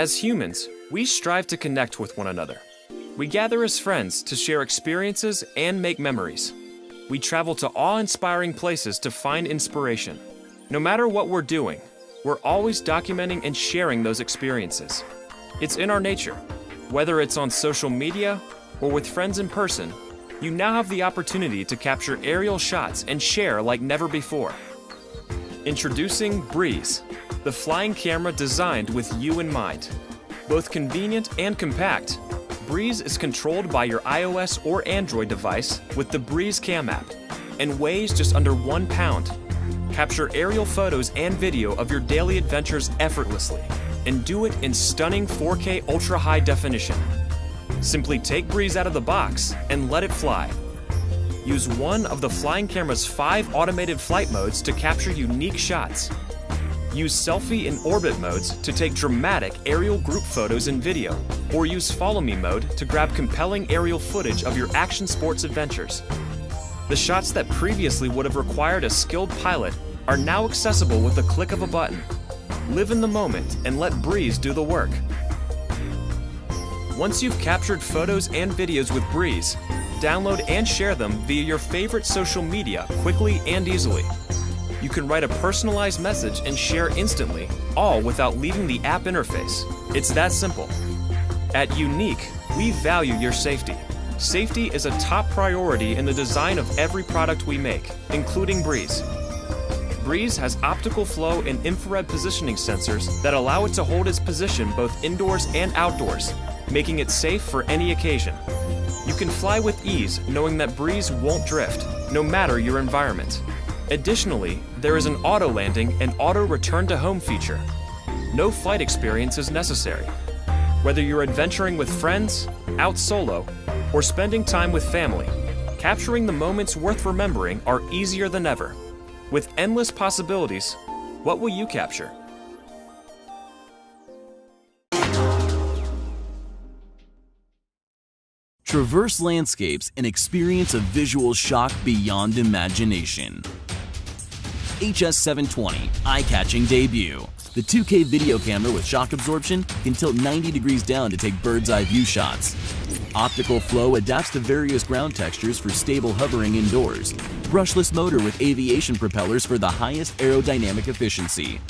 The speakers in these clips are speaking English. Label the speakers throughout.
Speaker 1: As humans, we strive to connect with one another. We gather as friends to share experiences and make memories. We travel to awe-inspiring places to find inspiration. No matter what we're doing, we're always documenting and sharing those experiences. It's in our nature. Whether it's on social media or with friends in person, you now have the opportunity to capture aerial shots and share like never before. Introducing Breeze, the flying camera designed with you in mind. Both convenient and compact, Breeze is controlled by your iOS or Android device with the Breeze Cam app and weighs just under 1 pound. Capture aerial photos and video of your daily adventures effortlessly and do it in stunning 4K ultra high definition. Simply take Breeze out of the box and let it fly. Use one of the flying camera's 5 automated flight modes to capture unique shots. Use selfie and orbit modes to take dramatic aerial group photos and video, or use follow me mode to grab compelling aerial footage of your action sports adventures. The shots that previously would have required a skilled pilot are now accessible with the click of a button. Live in the moment and let Breeze do the work. Once you've captured photos and videos with Breeze, download and share them via your favorite social media quickly and easily. You can write a personalized message and share instantly, all without leaving the app interface. It's that simple. At Unique, we value your safety. Safety is a top priority in the design of every product we make, including Breeze. Breeze has optical flow and infrared positioning sensors that allow it to hold its position both indoors and outdoors, making it safe for any occasion. You can fly with ease knowing that Breeze won't drift, no matter your environment. Additionally, there is an auto landing and auto return to home feature. No flight experience is necessary. Whether you're adventuring with friends, out solo, or spending time with family, capturing the moments worth remembering are easier than ever. With endless possibilities, what will you capture?
Speaker 2: Traverse landscapes and experience a visual shock beyond imagination. HS720 eye-catching debut. The 2K video camera with shock absorption can tilt 90 degrees down to take bird's-eye view shots. Optical flow adapts to various ground textures for stable hovering indoors. Brushless motor with aviation propellers for the highest aerodynamic efficiency.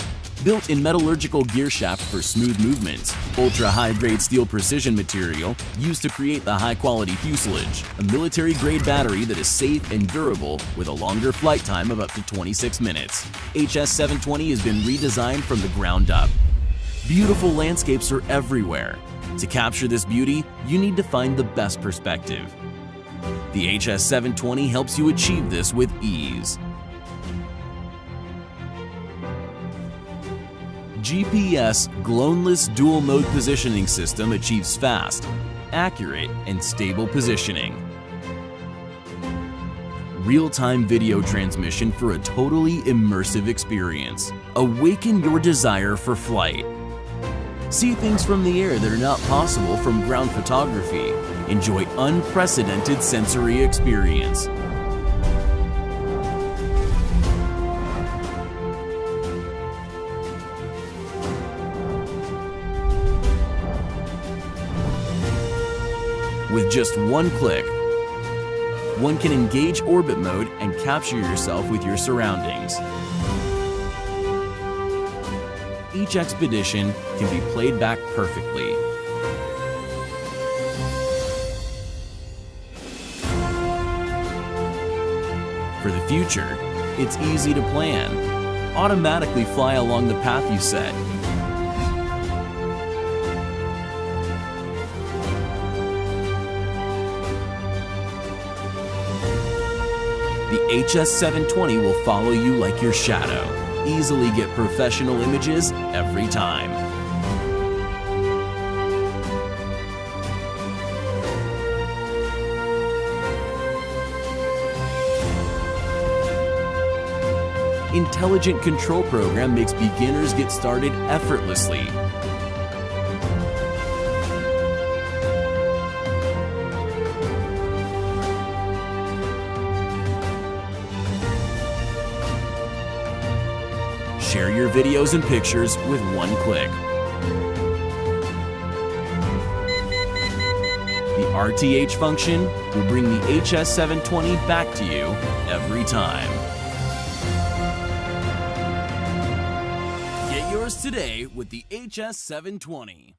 Speaker 2: Built-in metallurgical gear shaft for smooth movements. Ultra-high-grade steel precision material used to create the high-quality fuselage. A military-grade battery that is safe and durable with a longer flight time of up to 26 minutes. HS720 has been redesigned from the ground up. Beautiful landscapes are everywhere. To capture this beauty, you need to find the best perspective. The HS720 helps you achieve this with ease. GPS Gloneless Dual Mode Positioning System achieves fast, accurate, and stable positioning. Real-time video transmission for a totally immersive experience. Awaken your desire for flight. See things from the air that are not possible from ground photography. Enjoy unprecedented sensory experience. With just one click, one can engage orbit mode and capture yourself with your surroundings. Each expedition can be played back perfectly. For the future, it's easy to plan. Automatically fly along the path you set. The HS720 will follow you like your shadow. Easily get professional images every time. Intelligent control program makes beginners get started effortlessly. Share your videos and pictures with one click. RTH function will bring the HS720 back to you every time. Get yours today with the HS720.